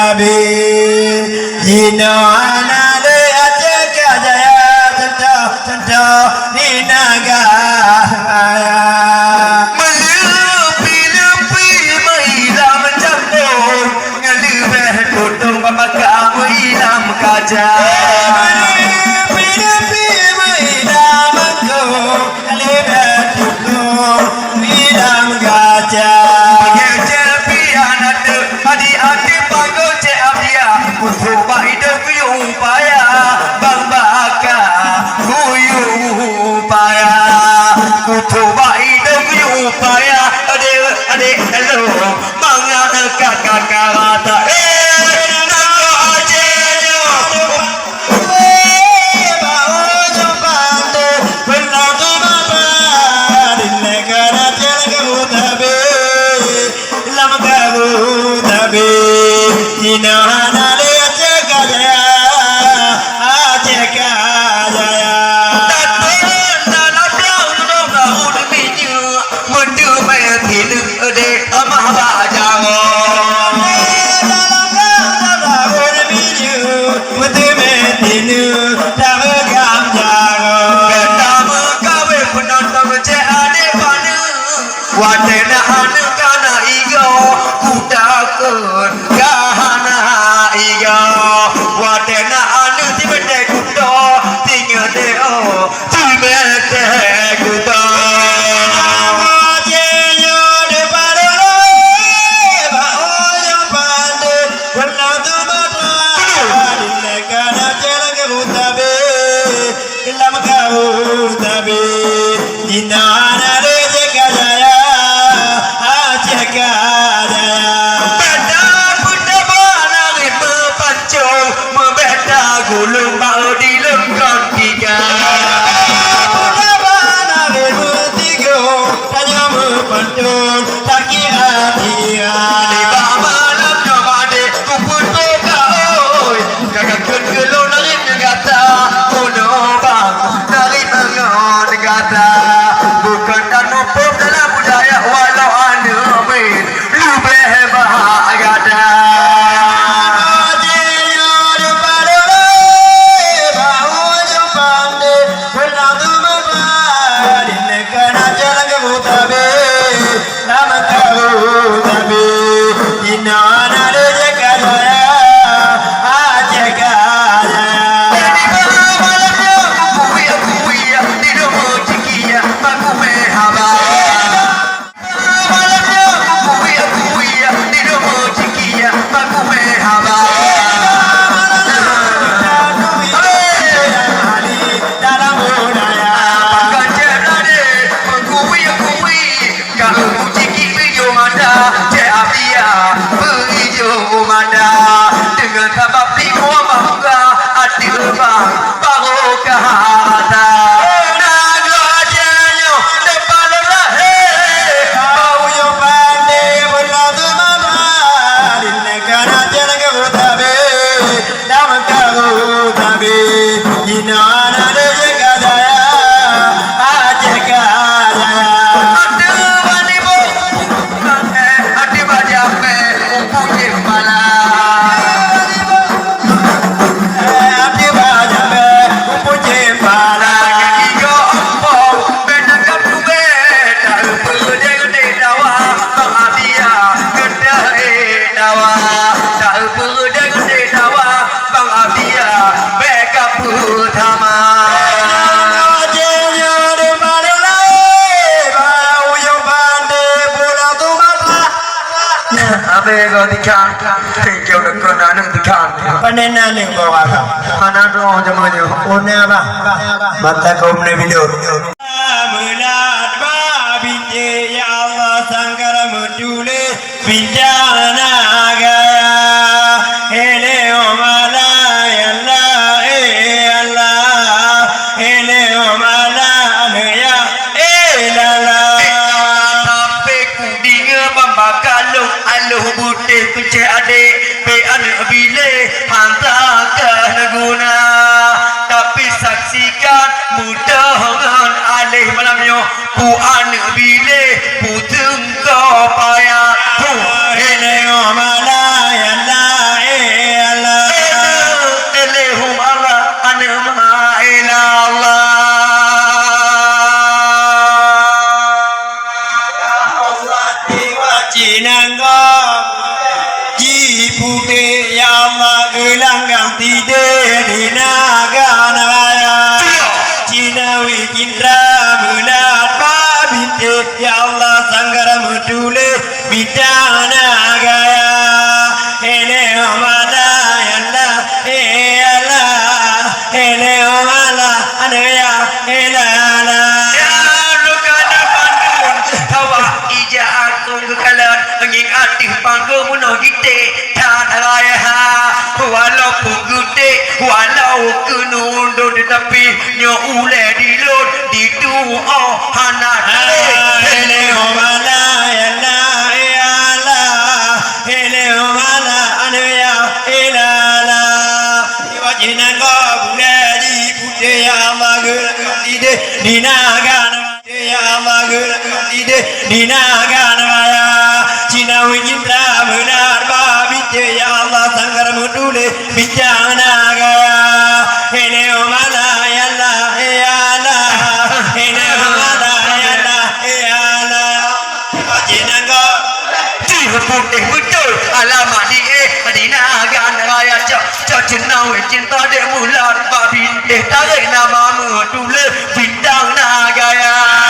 nabi Ino anale ateka jaya Tento dinaga Melepi-lepi mailah mencampur Ngelubeh tutung pemakam ilam kajah Melepi-lepi mailah mengkong Ngelubeh tutung ilam kajah Hati-hati panggil cek abdia Untuk hidup upaya Bang baka upaya Untuk hidup upaya Adik hello Mangat kakak rata Wadena anu kana igo kutakun kahana igo Wadena anu tibete kuto tingade o tibete kuto Ajenyo de parolo ba oyo pande wala tumata dilekana jelage utabe ilam ka utabe dinana re jekaya gulung bau di lengkang tiga Bana bertiga tanya mempantung tak kira dia di malam nabade kuput oi kakak kelo narik negata ono bang narik negata bukan anu pop dalam budaya walau anu main lubeh bahagada dengan kabab di kuah bangga hati lebang baru kehata naga jenyo depan lahir bau yo pande berlalu mama di negara jenga utabe dalam kau utabe inana de jaga daya ajega daya adu banibo adu bajape puji pala Abego dikan, kau nak kena nak dikan. Panen ni kau apa? Panen tu orang jaman ni. One apa? Mata kau ni video. Mulat babi ya Allah sangkara mudule bijana gaya. Hele omala ya Allah Allah. Hele omala ya Allah. Sampai kudinga pembakalung aluh bute kucing adik pe anak bile hantarkan guna tapi saksikan mudahan alih malamnya pu anak bile putung kau payah pu hele omala ya Allah Jinangga Jipute ya Allah gelanggang tide dinaganaya Cinawi kindra mulat babinte ya Allah sanggara mutule bidana gaya ele omala yalla ela ele omala anaya elala angin ating panggumunong gite tanaraya walau pugute walau kenundo tetapi nyo ule dilot diduo hanat ele omala yalla yalla ele omala anaya elala iwajinangga buladi pute ya Allah ide dinagana ya Allah ide dinagana Cinawi cinta benar babite ya Allah sanggar mudule bijana gaya ele omala yalla yalla ele omala yalla yalla Jinangga putih betul alamat dia dinagan raya cak cinawi cinta dia mulat babite tarik nama mudule bintang nagaya